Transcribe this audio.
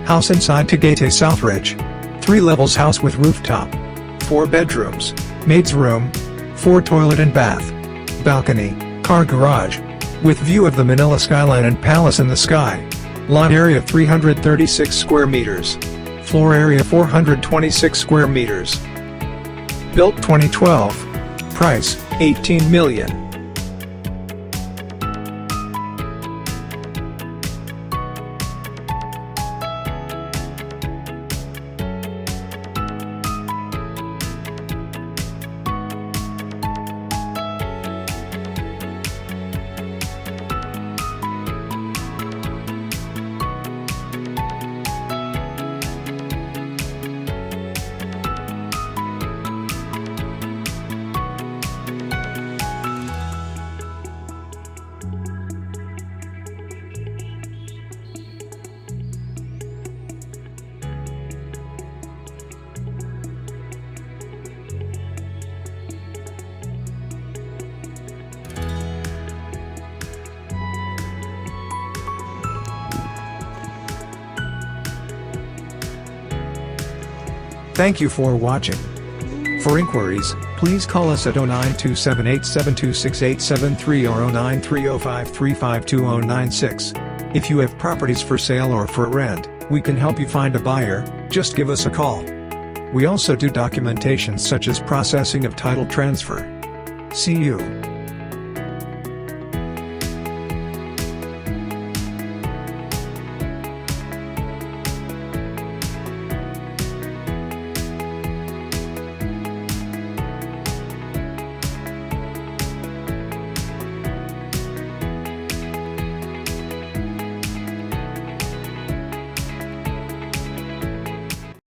House inside Tagaytay Southridge. 3 levels house with rooftop. 4 bedrooms, maid's room, 4 toilet and bath, balcony, car garage. With view of the Manila skyline and palace in the sky. Lot area 336 square meters. Floor area 426 square meters. Built 2012. Price, $18 million. Thank you for watching. For inquiries, please call us at 092787268873 or 0930535296. If you have properties for sale or for rent, we can help you find a buyer. Just give us a call. We also do documentation such as processing of title transfer. See you.